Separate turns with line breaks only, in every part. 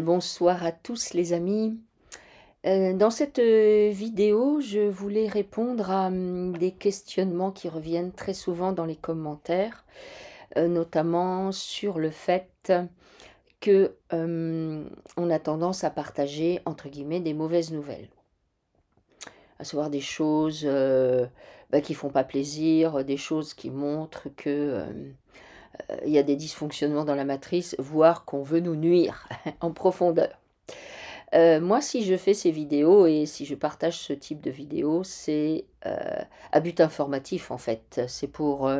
Bonsoir à tous les amis. Dans cette vidéo, je voulais répondre à des questionnements qui reviennent très souvent dans les commentaires, notamment sur le fait que on a tendance à partager entre guillemets «des mauvaises nouvelles», à savoir des choses qui font pas plaisir, des choses qui montrent que il y a des dysfonctionnements dans la matrice, voire qu'on veut nous nuire en profondeur. Moi, si je fais ces vidéos et si je partage ce type de vidéos, c'est, à but informatif, en fait. C'est pour,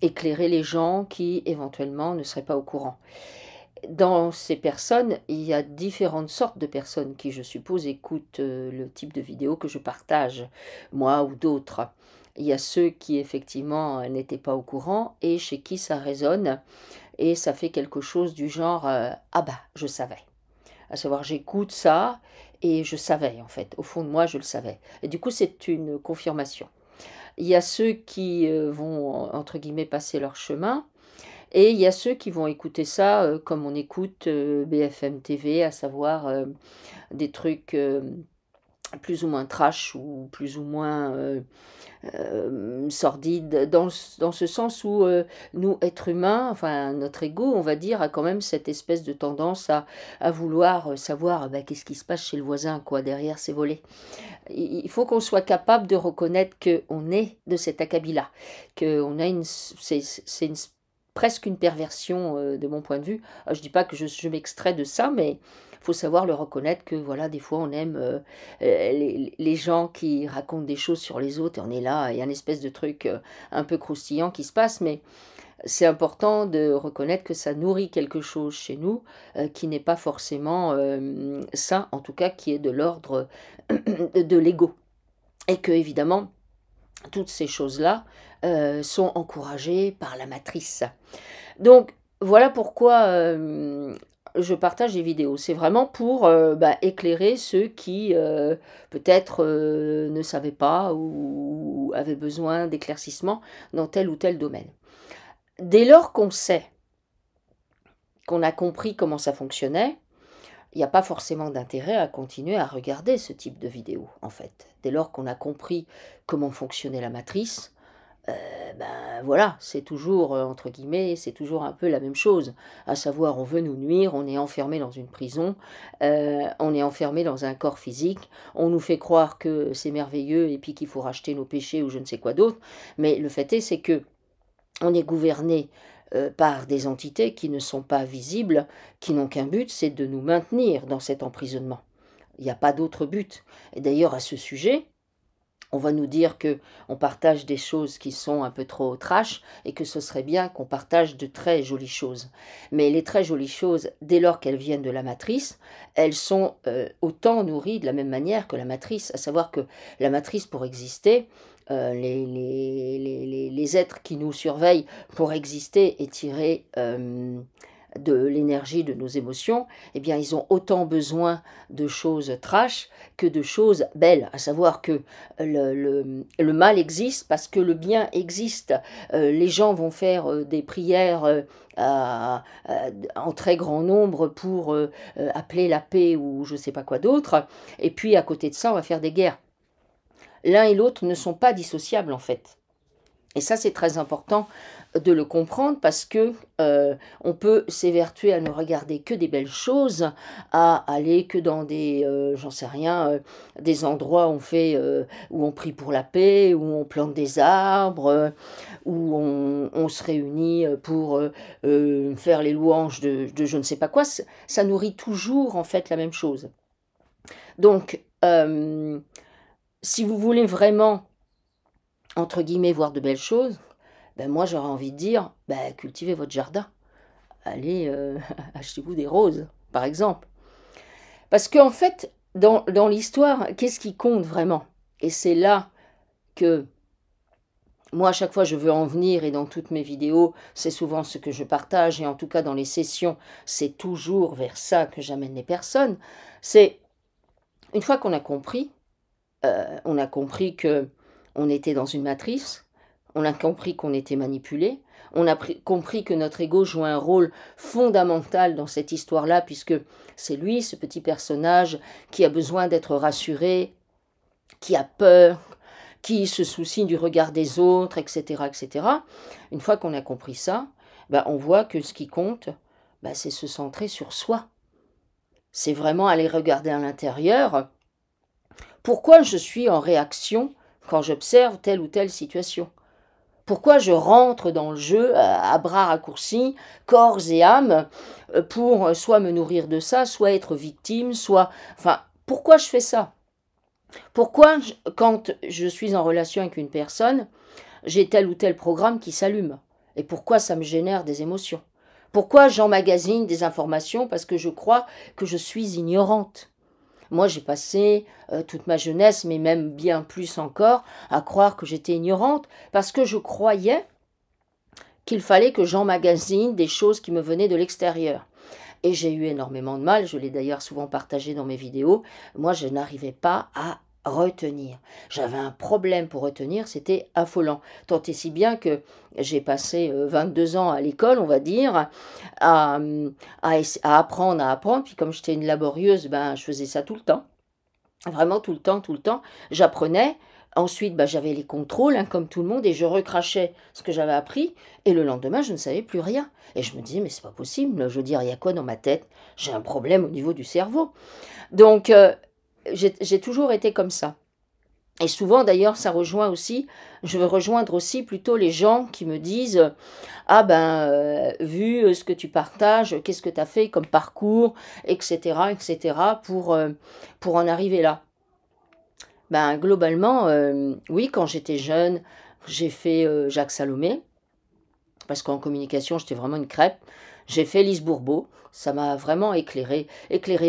éclairer les gens qui, éventuellement, ne seraient pas au courant. Dans ces personnes, il y a différentes sortes de personnes qui, je suppose, écoutent, le type de vidéo que je partage, moi ou d'autres. Il y a ceux qui, effectivement, n'étaient pas au courant et chez qui ça résonne et ça fait quelque chose du genre, «Ah bah, je savais». À savoir, j'écoute ça et je savais, en fait. Au fond de moi, je le savais. Et du coup, c'est une confirmation. Il y a ceux qui, vont, entre guillemets, «passer leur chemin» et il y a ceux qui vont écouter ça, comme on écoute, BFM TV, à savoir, des trucs, plus ou moins trash ou plus ou moins, sordide dans ce sens où, nous, êtres humains, enfin notre ego, on va dire, a quand même cette espèce de tendance à vouloir, savoir, qu'est-ce qui se passe chez le voisin, quoi, derrière ses volets. Il faut qu'on soit capable de reconnaître qu'on est de cet acabit-là, qu'on a c'est une presque une perversion, de mon point de vue. Je dis pas que je m'extrais de ça, mais il faut savoir le reconnaître que voilà, des fois on aime, les gens qui racontent des choses sur les autres et on est là, il y a une espèce de truc, un peu croustillant qui se passe, mais c'est important de reconnaître que ça nourrit quelque chose chez nous, qui n'est pas forcément, sain, en tout cas qui est de l'ordre de l'ego et que évidemment toutes ces choses-là, sont encouragées par la matrice. Donc voilà pourquoi, je partage les vidéos. C'est vraiment pour, éclairer ceux qui, peut-être, ne savaient pas ou avaient besoin d'éclaircissement dans tel ou tel domaine. Dès lors qu'on sait, qu'on a compris comment ça fonctionnait, il n'y a pas forcément d'intérêt à continuer à regarder ce type de vidéo, en fait. Dès lors qu'on a compris comment fonctionnait la matrice, voilà, c'est toujours, entre guillemets, c'est toujours un peu la même chose. À savoir, on veut nous nuire, on est enfermé dans une prison, on est enfermé dans un corps physique, on nous fait croire que c'est merveilleux et puis qu'il faut racheter nos péchés ou je ne sais quoi d'autre. Mais le fait est, c'est que on est gouverné, par des entités qui ne sont pas visibles, qui n'ont qu'un but, c'est de nous maintenir dans cet emprisonnement. Il n'y a pas d'autre but. Et d'ailleurs à ce sujet, on va nous dire que on partage des choses qui sont un peu trop trash et que ce serait bien qu'on partage de très jolies choses. Mais les très jolies choses, dès lors qu'elles viennent de la matrice, elles sont, autant nourries de la même manière que la matrice. À savoir que la matrice, pour exister, les êtres qui nous surveillent pour exister et tirer, de l'énergie de nos émotions, eh bien, ils ont autant besoin de choses trash que de choses belles. À savoir que le mal existe parce que le bien existe. Les gens vont faire des prières en très grand nombre pour appeler la paix ou je ne sais pas quoi d'autre. Et puis, à côté de ça, on va faire des guerres. L'un et l'autre ne sont pas dissociables, en fait. Et ça, c'est très important de le comprendre parce que on peut s'évertuer à ne regarder que des belles choses, à aller que dans des, j'en sais rien, des endroits où on fait, où on prie pour la paix, où on plante des arbres, où on se réunit pour faire les louanges de je ne sais pas quoi. Ça nourrit toujours en fait la même chose. Donc, si vous voulez vraiment entre guillemets, «voir de belles choses», ben moi j'aurais envie de dire: «Cultivez votre jardin. Allez, achetez-vous des roses», par exemple. Parce qu'en fait, dans l'histoire, qu'est-ce qui compte vraiment? Et c'est là que moi, à chaque fois, je veux en venir et dans toutes mes vidéos, c'est souvent ce que je partage et en tout cas dans les sessions, c'est toujours vers ça que j'amène les personnes. C'est une fois qu'on a compris, on a compris que on était dans une matrice, on a compris qu'on était manipulé, On a compris que notre ego jouait un rôle fondamental dans cette histoire-là, puisque c'est lui, ce petit personnage, qui a besoin d'être rassuré, qui a peur, qui se soucie du regard des autres, etc., etc. Une fois qu'on a compris ça, ben, on voit que ce qui compte, ben, c'est se centrer sur soi. C'est vraiment aller regarder à l'intérieur. Pourquoi je suis en réaction quand j'observe telle ou telle situation? Pourquoi je rentre dans le jeu à bras raccourcis, corps et âme, pour soit me nourrir de ça, soit être victime, soit... Enfin, pourquoi je fais ça? Pourquoi, quand je suis en relation avec une personne, j'ai tel ou tel programme qui s'allume? Et pourquoi ça me génère des émotions? Pourquoi j'emmagasine des informations? Parce que je crois que je suis ignorante. Moi, j'ai passé toute ma jeunesse, mais même bien plus encore, à croire que j'étais ignorante, parce que je croyais qu'il fallait que j'emmagasine des choses qui me venaient de l'extérieur. Et j'ai eu énormément de mal, je l'ai d'ailleurs souvent partagé dans mes vidéos, moi je n'arrivais pas à retenir. J'avais un problème pour retenir, c'était affolant. Tant et si bien que j'ai passé 22 ans à l'école, on va dire, à apprendre, puis comme j'étais une laborieuse, ben, je faisais ça tout le temps. Vraiment tout le temps, tout le temps. J'apprenais. Ensuite, bah, j'avais les contrôles, hein, comme tout le monde, et je recrachais ce que j'avais appris. Et le lendemain, je ne savais plus rien. Et je me disais, mais c'est pas possible. Je veux dire, il y a quoi dans ma tête? J'ai un problème au niveau du cerveau. Donc, j'ai toujours été comme ça. Et souvent, d'ailleurs, ça rejoint aussi, je veux rejoindre aussi plutôt les gens qui me disent, ah ben, vu ce que tu partages, qu'est-ce que tu as fait comme parcours, etc., etc., pour en arriver là. Ben, globalement, oui, quand j'étais jeune, j'ai fait Jacques Salomé, parce qu'en communication, j'étais vraiment une crêpe. J'ai fait Lise Bourbeau, ça m'a vraiment éclairé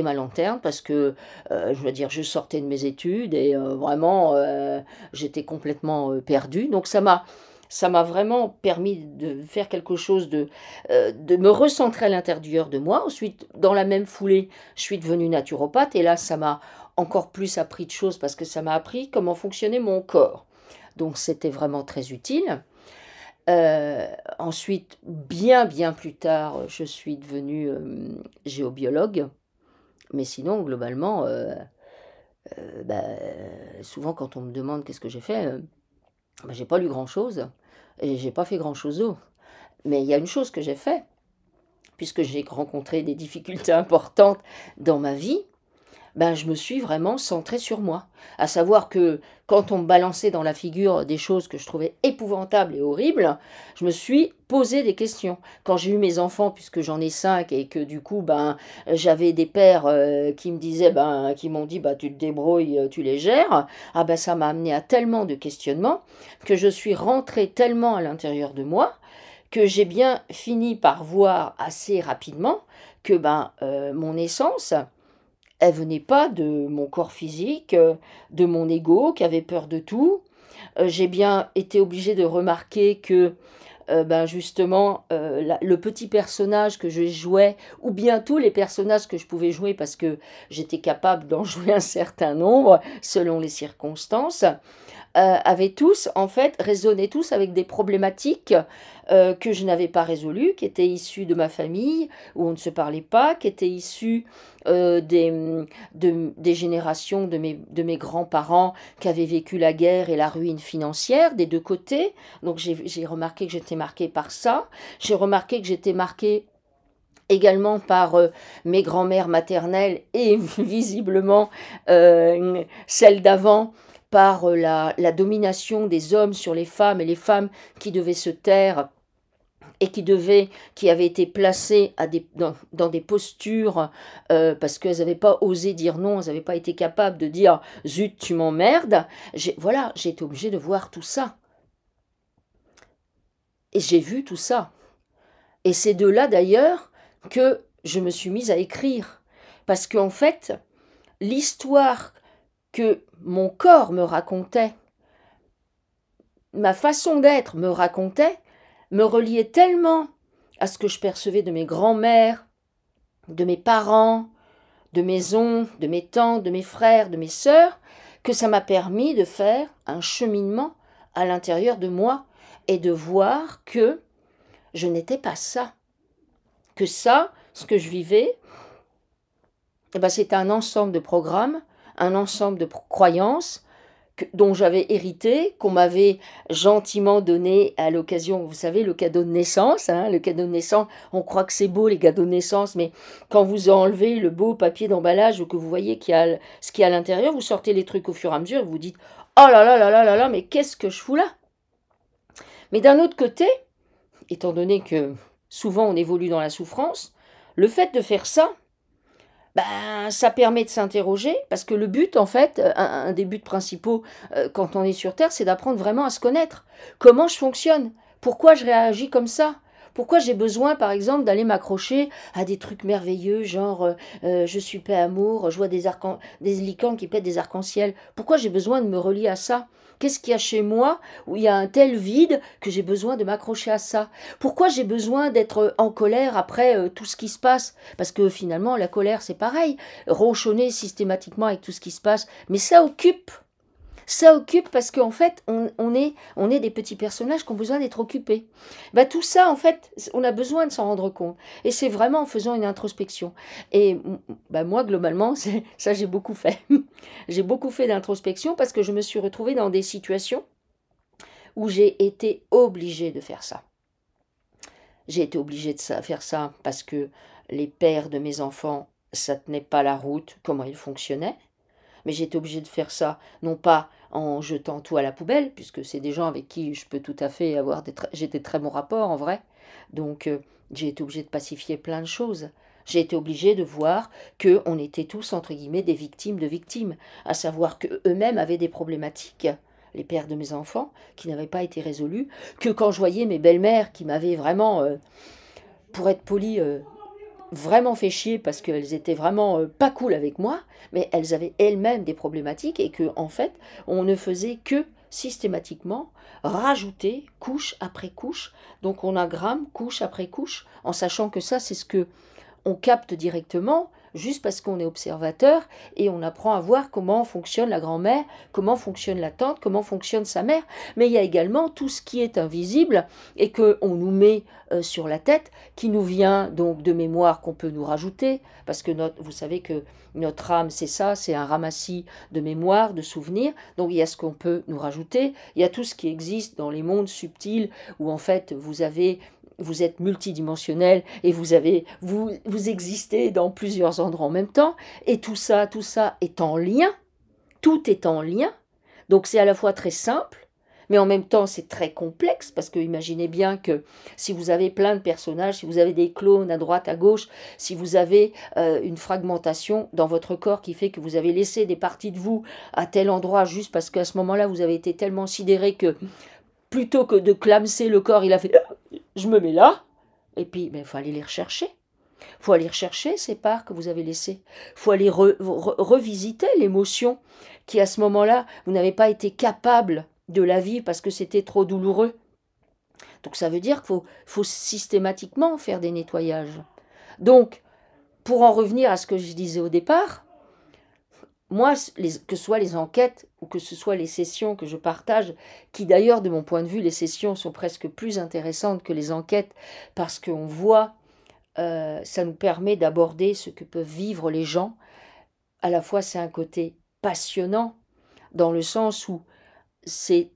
ma lanterne, parce que, je veux dire, je sortais de mes études et vraiment, j'étais complètement perdue. Donc ça m'a vraiment permis de faire quelque chose, de me recentrer à l'intérieur de moi. Ensuite, dans la même foulée, je suis devenue naturopathe et là, ça m'a encore plus appris de choses parce que ça m'a appris comment fonctionnait mon corps. Donc, c'était vraiment très utile. Ensuite, bien plus tard, je suis devenue géobiologue. Mais sinon, globalement, bah, souvent quand on me demande qu'est-ce que j'ai fait, bah, j'ai pas lu grand-chose et j'ai pas fait grand-chose d'autre. Mais il y a une chose que j'ai fait, puisque j'ai rencontré des difficultés importantes dans ma vie, ben, je me suis vraiment centrée sur moi. À savoir que quand on me balançait dans la figure des choses que je trouvais épouvantables et horribles, je me suis posé des questions. Quand j'ai eu mes enfants, puisque j'en ai 5 et que du coup, ben, j'avais des pères qui me disaient, ben, qui m'ont dit, bah, tu te débrouilles, tu les gères, ah ben, ça m'a amené à tellement de questionnements que je suis rentrée tellement à l'intérieur de moi que j'ai bien fini par voir assez rapidement que ben, mon essence, elle venait pas de mon corps physique, de mon ego qui avait peur de tout. J'ai bien été obligée de remarquer que, ben justement, le petit personnage que je jouais, ou bien tous les personnages que je pouvais jouer, parce que j'étais capable d'en jouer un certain nombre selon les circonstances, avaient tous, en fait, résonnaient tous avec des problématiques que je n'avais pas résolues, qui étaient issues de ma famille, où on ne se parlait pas, qui étaient issues des générations de mes grands-parents qui avaient vécu la guerre et la ruine financière des deux côtés. Donc j'ai remarqué que j'étais marquée par ça. J'ai remarqué que j'étais marquée également par mes grands-mères maternelles et visiblement celles d'avant, par la domination des hommes sur les femmes et les femmes qui devaient se taire et qui avaient été placées dans des postures parce qu'elles n'avaient pas osé dire non, elles n'avaient pas été capables de dire zut, tu m'emmerdes. Voilà, j'ai été obligée de voir tout ça. Et j'ai vu tout ça. Et c'est de là d'ailleurs que je me suis mise à écrire. Parce qu'en fait, l'histoire que mon corps me racontait, ma façon d'être me racontait, me reliait tellement à ce que je percevais de mes grands-mères, de mes parents, de mes oncles, de mes tantes, de mes frères, de mes sœurs, que ça m'a permis de faire un cheminement à l'intérieur de moi et de voir que je n'étais pas ça. Que ça, ce que je vivais, eh ben, c'était un ensemble de programmes, un ensemble de croyances dont j'avais hérité, qu'on m'avait gentiment donné à l'occasion, vous savez, le cadeau de naissance. Hein, le cadeau de naissance, on croit que c'est beau les cadeaux de naissance, mais quand vous enlevez le beau papier d'emballage ou que vous voyez ce qu'il y a à l'intérieur, vous sortez les trucs au fur et à mesure, vous vous dites « Oh là là là là là là, mais qu'est-ce que je fous là ?» Mais d'un autre côté, étant donné que souvent on évolue dans la souffrance, le fait de faire ça, ben, ça permet de s'interroger, parce que le but, en fait, un des buts principaux quand on est sur Terre, c'est d'apprendre vraiment à se connaître. Comment je fonctionne? Pourquoi je réagis comme ça? Pourquoi j'ai besoin, par exemple, d'aller m'accrocher à des trucs merveilleux, genre je suis paix amour, je vois des licornes qui pètent des arcs-en-ciel. Pourquoi j'ai besoin de me relier à ça? Qu'est-ce qu'il y a chez moi où il y a un tel vide que j'ai besoin de m'accrocher à ça? Pourquoi j'ai besoin d'être en colère après tout ce qui se passe? Parce que finalement, la colère, c'est pareil. Ronchonner systématiquement avec tout ce qui se passe. Mais ça occupe. Ça occupe parce qu'en fait, on est des petits personnages qui ont besoin d'être occupés. Ben, tout ça, en fait, on a besoin de s'en rendre compte. Et c'est vraiment en faisant une introspection. Et ben, moi, globalement, ça, j'ai beaucoup fait. J'ai beaucoup fait d'introspection parce que je me suis retrouvée dans des situations où j'ai été obligée de faire ça. J'ai été obligée de faire ça parce que les pères de mes enfants, ça tenait pas la route, comment ils fonctionnaient. Mais j'ai été obligée de faire ça, non pas en jetant tout à la poubelle, puisque c'est des gens avec qui je peux tout à fait avoir j'ai des très bons rapports en vrai. Donc j'ai été obligée de pacifier plein de choses. J'ai été obligée de voir qu'on était tous, entre guillemets, des victimes de victimes, à savoir qu'eux-mêmes avaient des problématiques, les pères de mes enfants, qui n'avaient pas été résolues, que quand je voyais mes belles-mères qui m'avaient vraiment, pour être poli, vraiment fait chier parce qu'elles étaient vraiment pas cool avec moi, mais elles avaient elles-mêmes des problématiques et que en fait, on ne faisait que systématiquement rajouter couche après couche. Donc on agramme couche après couche en sachant que ça, c'est ce que on capte directement juste parce qu'on est observateur et on apprend à voir comment fonctionne la grand-mère, comment fonctionne la tante, comment fonctionne sa mère. Mais il y a également tout ce qui est invisible et qu'on nous met sur la tête, qui nous vient donc de mémoire qu'on peut nous rajouter, parce que vous savez que notre âme, c'est ça, c'est un ramassis de mémoire, de souvenirs. Donc il y a ce qu'on peut nous rajouter, il y a tout ce qui existe dans les mondes subtils où en fait vous êtes multidimensionnel et vous existez dans plusieurs endroits en même temps, et tout ça est en lien, tout est en lien, donc c'est à la fois très simple, mais en même temps c'est très complexe, parce que imaginez bien que si vous avez plein de personnages, si vous avez des clones à droite, à gauche, si vous avez une fragmentation dans votre corps qui fait que vous avez laissé des parties de vous à tel endroit juste parce qu'à ce moment-là vous avez été tellement sidéré que plutôt que de clamser le corps, il a fait « je me mets là ». Et puis, il faut aller les rechercher. Il faut aller rechercher ces parts que vous avez laissées. Il faut aller revisiter l'émotion qui, à ce moment-là, vous n'avez pas été capable de la vivre parce que c'était trop douloureux. Donc ça veut dire qu'il faut systématiquement faire des nettoyages. Donc, pour en revenir à ce que je disais au départ, moi, que ce soit les enquêtes ou que ce soit les sessions que je partage, qui d'ailleurs, de mon point de vue, les sessions sont presque plus intéressantes que les enquêtes, parce qu'on voit, ça nous permet d'aborder ce que peuvent vivre les gens. À la fois, c'est un côté passionnant, dans le sens où c'est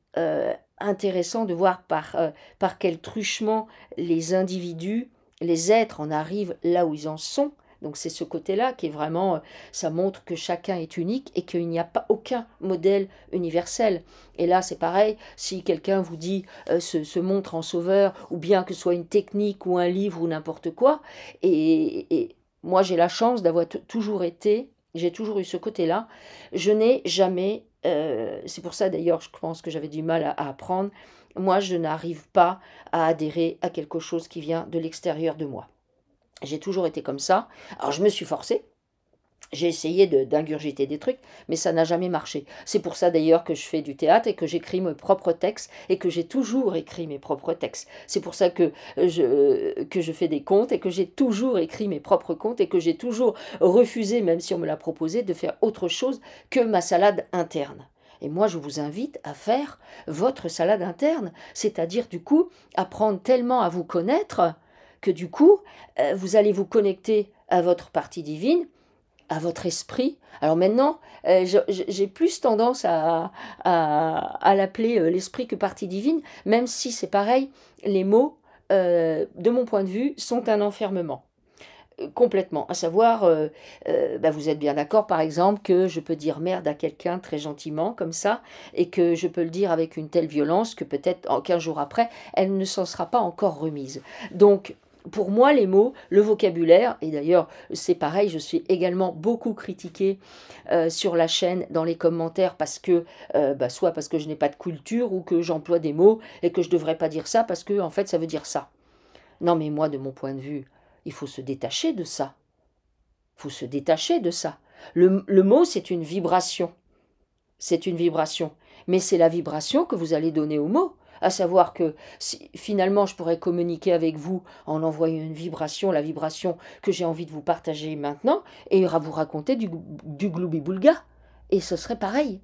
intéressant de voir par quel truchement les individus, les êtres en arrivent là où ils en sont. Donc c'est ce côté-là qui est vraiment, ça montre que chacun est unique et qu'il n'y a pas aucun modèle universel. Et là c'est pareil, si quelqu'un vous dit se montre en sauveur, ou bien que ce soit une technique ou un livre ou n'importe quoi, et moi j'ai la chance d'avoir toujours été, j'ai toujours eu ce côté-là, je n'ai jamais, c'est pour ça d'ailleurs je pense que j'avais du mal à apprendre, moi je n'arrive pas à adhérer à quelque chose qui vient de l'extérieur de moi. J'ai toujours été comme ça. Alors je me suis forcée. J'ai essayé d'ingurgiter des trucs, mais ça n'a jamais marché. C'est pour ça d'ailleurs que je fais du théâtre et que j'écris mes propres textes et que j'ai toujours écrit mes propres textes. C'est pour ça que je fais des contes et que j'ai toujours écrit mes propres contes et que j'ai toujours refusé, même si on me l'a proposé, de faire autre chose que ma salade interne. Et moi, je vous invite à faire votre salade interne, c'est-à-dire du coup, apprendre tellement à vous connaître que du coup, vous allez vous connecter à votre partie divine, à votre esprit. Alors maintenant, j'ai plus tendance à l'appeler l'esprit que partie divine, même si c'est pareil, les mots, de mon point de vue, sont un enfermement. Complètement. À savoir, bah, vous êtes bien d'accord, par exemple, que je peux dire merde à quelqu'un très gentiment, comme ça, et que je peux le dire avec une telle violence que peut-être 15 jours après, elle ne s'en sera pas encore remise. Donc, pour moi, les mots, le vocabulaire, et d'ailleurs, c'est pareil, je suis également beaucoup critiquée sur la chaîne, dans les commentaires, parce que, bah, soit parce que je n'ai pas de culture, ou que j'emploie des mots, et que je ne devrais pas dire ça, parce que, en fait, ça veut dire ça. Non, mais moi, de mon point de vue, il faut se détacher de ça. Il faut se détacher de ça. Le mot, c'est une vibration. C'est une vibration. Mais c'est la vibration que vous allez donner au mot. À savoir que si, finalement, je pourrais communiquer avec vous en envoyant une vibration, la vibration que j'ai envie de vous partager maintenant, et vous raconter du gloubi-boulga. Et ce serait pareil.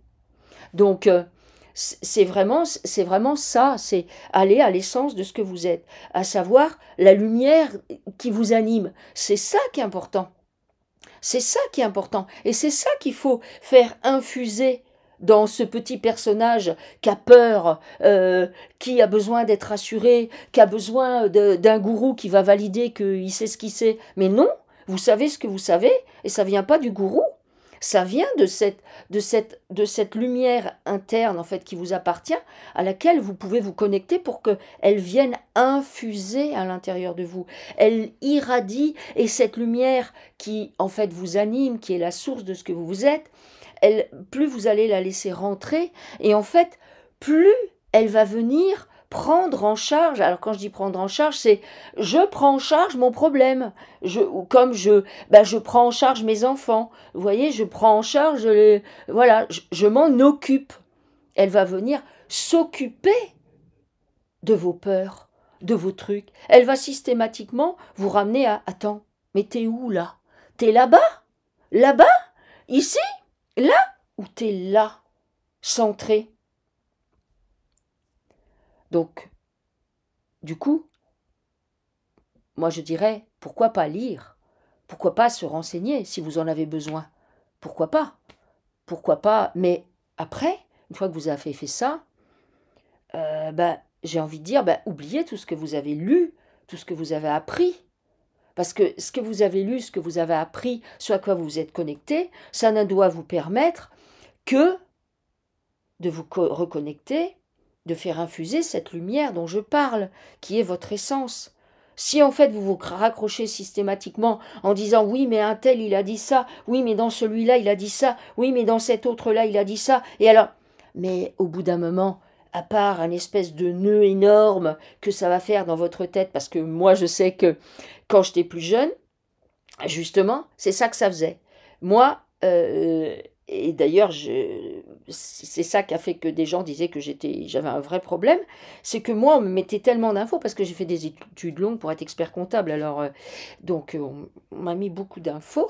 Donc, c'est vraiment ça, c'est aller à l'essence de ce que vous êtes, à savoir la lumière qui vous anime. C'est ça qui est important. C'est ça qui est important. Et c'est ça qu'il faut faire infuser dans ce petit personnage qui a peur, qui a besoin d'être rassuré, qui a besoin d'un gourou qui va valider qu'il sait ce qu'il sait. Mais non, vous savez ce que vous savez, et ça vient pas du gourou. Ça vient de cette lumière interne en fait qui vous appartient, à laquelle vous pouvez vous connecter pour qu'elle vienne infuser à l'intérieur de vous. Elle irradie, et cette lumière qui en fait vous anime, qui est la source de ce que vous êtes, plus vous allez la laisser rentrer, et en fait, plus elle va venir prendre en charge. Alors quand je dis prendre en charge, c'est je prends en charge mon problème. Comme je prends en charge mes enfants. Vous voyez, je prends en charge voilà, je m'en occupe. Elle va venir s'occuper de vos peurs, de vos trucs. Elle va systématiquement vous ramener à attends, mais t'es où là? T'es là-bas? Là-bas? Ici? Là? Ou t'es là? Centré? Donc, du coup, moi je dirais, pourquoi pas lire? Pourquoi pas se renseigner si vous en avez besoin? Pourquoi pas? Pourquoi pas? Mais après, une fois que vous avez fait ça, j'ai envie de dire, oubliez tout ce que vous avez lu, tout ce que vous avez appris. Parce que ce que vous avez lu, ce que vous avez appris, ce à quoi vous vous êtes connecté, ça ne doit vous permettre que de vous reconnecter, de faire infuser cette lumière dont je parle, qui est votre essence. Si en fait vous vous raccrochez systématiquement en disant oui mais un tel il a dit ça, oui mais dans celui-là il a dit ça, oui mais dans cet autre-là il a dit ça, et alors, mais au bout d'un moment, à part un espèce de nœud énorme que ça va faire dans votre tête, parce que moi je sais que quand j'étais plus jeune, justement, c'est ça que ça faisait. Moi, et d'ailleurs, c'est ça qui a fait que des gens disaient que j'avais un vrai problème, c'est que moi, on me mettait tellement d'infos, parce que j'ai fait des études longues pour être expert comptable, alors, donc on m'a mis beaucoup d'infos,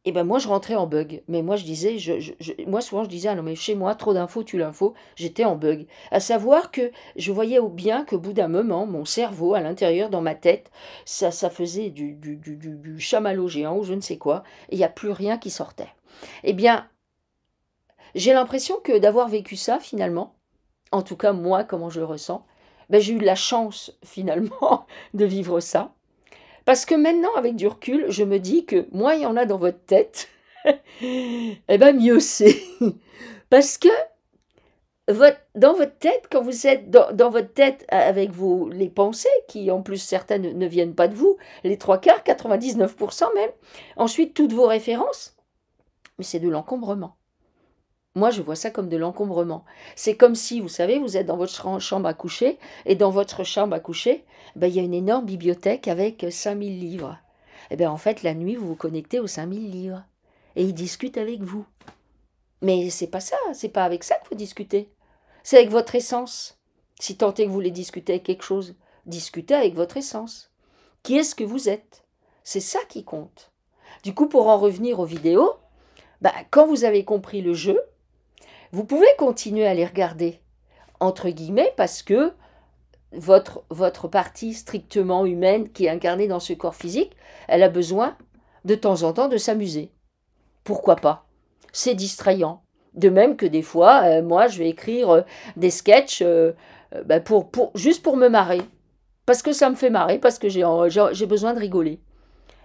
et ben moi, je rentrais en bug. Mais moi, je disais, moi, souvent, je disais, ah non, mais chez moi, trop d'infos, tu l'info, j'étais en bug. À savoir que je voyais bien qu'au bout d'un moment, mon cerveau, à l'intérieur, dans ma tête, ça faisait du chamallow géant, ou je ne sais quoi, et il n'y a plus rien qui sortait. Eh bien, j'ai l'impression que d'avoir vécu ça, finalement, en tout cas, moi, comment je le ressens, j'ai eu la chance, finalement, de vivre ça. Parce que maintenant, avec du recul, je me dis que moins il y en a dans votre tête, mieux c'est. Parce que dans votre tête, quand vous êtes dans votre tête avec les pensées, qui en plus certaines ne viennent pas de vous, les trois quarts, 99% même, ensuite toutes vos références, mais c'est de l'encombrement. Moi, je vois ça comme de l'encombrement. C'est comme si, vous savez, vous êtes dans votre chambre à coucher, et dans votre chambre à coucher, il y a une énorme bibliothèque avec 5000 livres. Et bien, en fait, la nuit, vous vous connectez aux 5000 livres. Et ils discutent avec vous. Mais c'est pas ça, c'est pas avec ça qu'il faut discuter. C'est avec votre essence. Si tant est que vous voulez discuter avec quelque chose, discutez avec votre essence. Qui est-ce que vous êtes? C'est ça qui compte. Du coup, pour en revenir aux vidéos, quand vous avez compris le jeu, Vous pouvez continuer à les regarder, entre guillemets, parce que votre partie strictement humaine qui est incarnée dans ce corps physique, elle a besoin de temps en temps de s'amuser. Pourquoi pas? C'est distrayant. De même que des fois, moi, je vais écrire des sketchs juste pour me marrer. Parce que ça me fait marrer, parce que j'ai besoin de rigoler.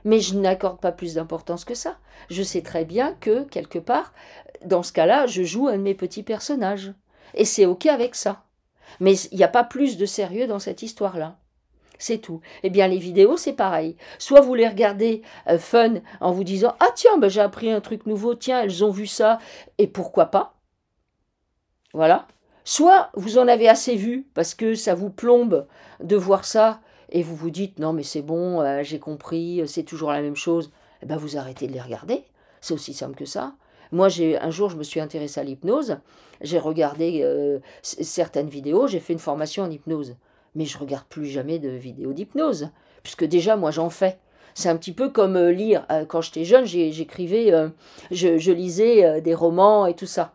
Mais je n'accorde pas plus d'importance que ça. Je sais très bien que, quelque part, dans ce cas-là, je joue un de mes petits personnages. Et c'est OK avec ça. Mais il n'y a pas plus de sérieux dans cette histoire-là. C'est tout. Eh bien, les vidéos, c'est pareil. Soit vous les regardez fun en vous disant « Ah tiens, ben, j'ai appris un truc nouveau, tiens, elles ont vu ça, et pourquoi pas ?» Voilà. Soit vous en avez assez vu parce que ça vous plombe de voir ça et vous vous dites non mais c'est bon, j'ai compris, c'est toujours la même chose. Eh ben vous arrêtez de les regarder. C'est aussi simple que ça. Moi, un jour, je me suis intéressée à l'hypnose. J'ai regardé certaines vidéos. J'ai fait une formation en hypnose. Mais je regarde plus jamais de vidéos d'hypnose. Puisque déjà, moi, j'en fais. C'est un petit peu comme lire. Quand j'étais jeune, j'écrivais, je lisais des romans et tout ça.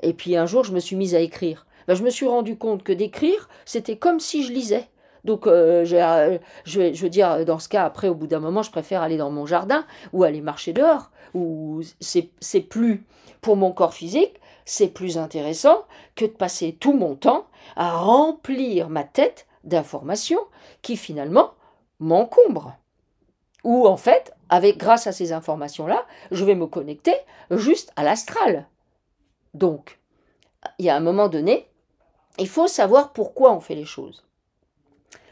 Et puis un jour, je me suis mise à écrire. Ben, je me suis rendu compte que d'écrire, c'était comme si je lisais. Donc, je veux dire, dans ce cas, après, au bout d'un moment, je préfère aller dans mon jardin ou aller marcher dehors. Ou c'est plus, pour mon corps physique, c'est plus intéressant que de passer tout mon temps à remplir ma tête d'informations qui finalement m'encombrent. Ou en fait, grâce à ces informations-là, je vais me connecter juste à l'astral. Donc, il y a un moment donné, il faut savoir pourquoi on fait les choses.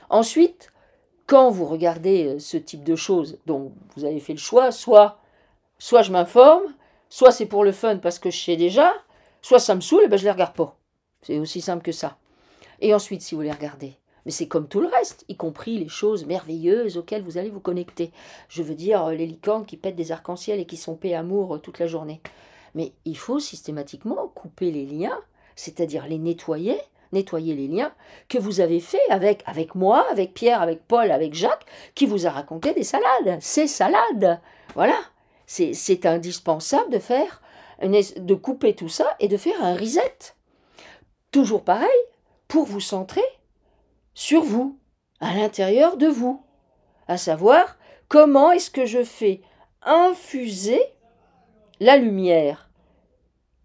Ensuite, quand vous regardez ce type de choses, donc vous avez fait le choix, soit je m'informe, soit c'est pour le fun parce que je sais déjà, soit ça me saoule et ben je ne les regarde pas. C'est aussi simple que ça. Et ensuite, si vous les regardez, mais c'est comme tout le reste, y compris les choses merveilleuses auxquelles vous allez vous connecter. Je veux dire, les licornes qui pètent des arcs-en-ciel et qui sont paix amour toute la journée. Mais il faut systématiquement couper les liens, c'est-à-dire les nettoyer les liens que vous avez faits avec moi, avec Pierre, avec Paul, avec Jacques, qui vous a raconté des salades. Ces salades, voilà. C'est indispensable de couper tout ça et de faire un reset. Toujours pareil, pour vous centrer sur vous, à l'intérieur de vous. À savoir, comment est-ce que je fais infuser la lumière,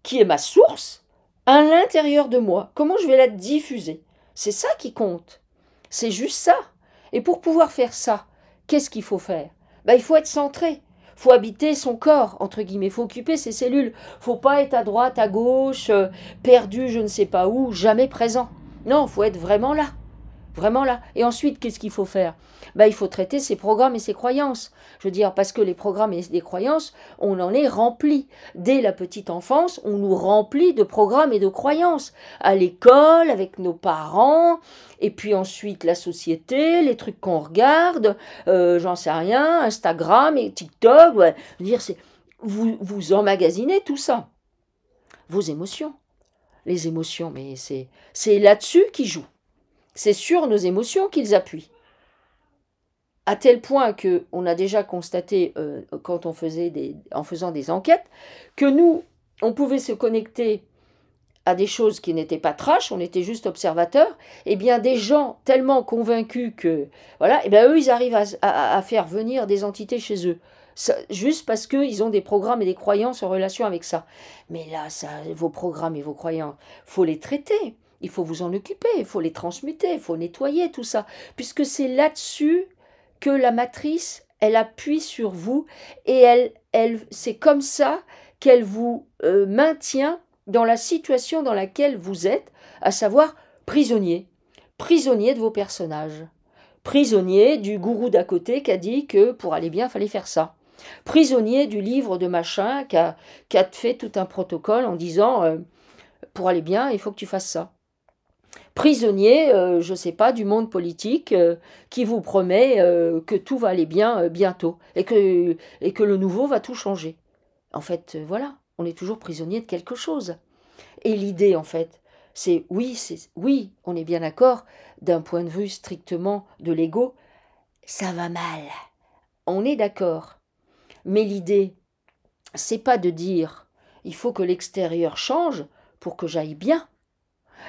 qui est ma source, à l'intérieur de moi. Comment je vais la diffuser? C'est ça qui compte. C'est juste ça. Et pour pouvoir faire ça, qu'est-ce qu'il faut faire? Il faut être centré. Il faut habiter son corps, entre guillemets. Il faut occuper ses cellules. Il ne faut pas être à droite, à gauche, perdu je ne sais pas où, jamais présent. Non, il faut être vraiment là. Vraiment là. Et ensuite, qu'est-ce qu'il faut faire? Il faut traiter ses programmes et ses croyances. Je veux dire, parce que les programmes et les croyances, on en est rempli. Dès la petite enfance, on nous remplit de programmes et de croyances. À l'école, avec nos parents, et puis ensuite la société, les trucs qu'on regarde, j'en sais rien, Instagram et TikTok. Ouais. Je veux dire, vous emmagasinez tout ça. Vos émotions. Les émotions, mais c'est là-dessus qu'ils jouent. C'est sur nos émotions qu'ils appuient. À tel point qu'on a déjà constaté, quand en faisant des enquêtes, que nous, on pouvait se connecter à des choses qui n'étaient pas trash, on était juste observateurs, et bien des gens tellement convaincus que, voilà, et bien eux, ils arrivent à faire venir des entités chez eux. Ça, juste parce qu'ils ont des programmes et des croyances en relation avec ça. Mais là, vos programmes et vos croyances, faut les traiter. Il faut vous en occuper, il faut les transmuter, il faut nettoyer tout ça. Puisque c'est là-dessus que la matrice, elle appuie sur vous et c'est comme ça qu'elle vous maintient dans la situation dans laquelle vous êtes, à savoir prisonnier. Prisonnier de vos personnages. Prisonnier du gourou d'à côté qui a dit que pour aller bien, il fallait faire ça. Prisonnier du livre de machin qui a fait tout un protocole en disant pour aller bien, il faut que tu fasses ça. Prisonnier, je ne sais pas, du monde politique qui vous promet que tout va aller bien bientôt et que le nouveau va tout changer. En fait, voilà, on est toujours prisonnier de quelque chose. Et l'idée, en fait, oui, on est bien d'accord, d'un point de vue strictement de l'ego, ça va mal. On est d'accord. Mais l'idée, c'est pas de dire il faut que l'extérieur change pour que j'aille bien.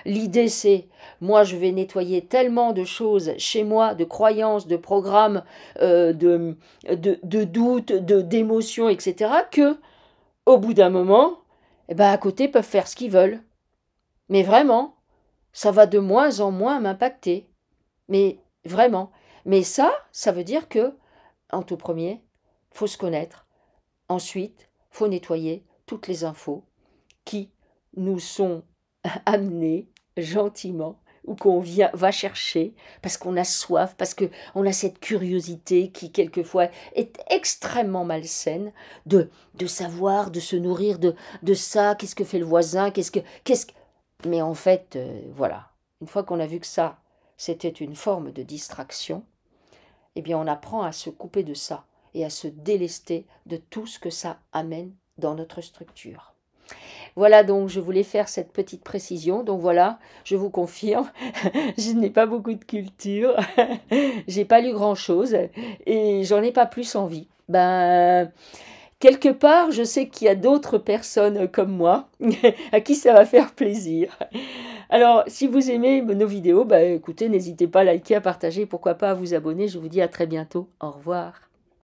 L'idée, c'est, moi, je vais nettoyer tellement de choses chez moi, de croyances, de programmes, de doutes, d'émotions, etc., que, au bout d'un moment, eh ben, à côté, peuvent faire ce qu'ils veulent. Mais vraiment, ça va de moins en moins m'impacter. Mais vraiment. Mais ça veut dire que, en tout premier, faut se connaître. Ensuite, faut nettoyer toutes les infos qui nous sont amenées gentiment ou va chercher parce qu'on a soif, parce qu'on a cette curiosité qui quelquefois est extrêmement malsaine de savoir, de se nourrir de ça, qu'est-ce que fait le voisin, Mais en fait, voilà, une fois qu'on a vu que ça, c'était une forme de distraction, eh bien on apprend à se couper de ça et à se délester de tout ce que ça amène dans notre structure. Voilà, donc je voulais faire cette petite précision. Donc voilà, je vous confirme, je n'ai pas beaucoup de culture, j'ai pas lu grand-chose et j'en ai pas plus envie. Quelque part, je sais qu'il y a d'autres personnes comme moi à qui ça va faire plaisir. Alors, si vous aimez nos vidéos, écoutez, n'hésitez pas à liker, à partager, pourquoi pas à vous abonner. Je vous dis à très bientôt. Au revoir.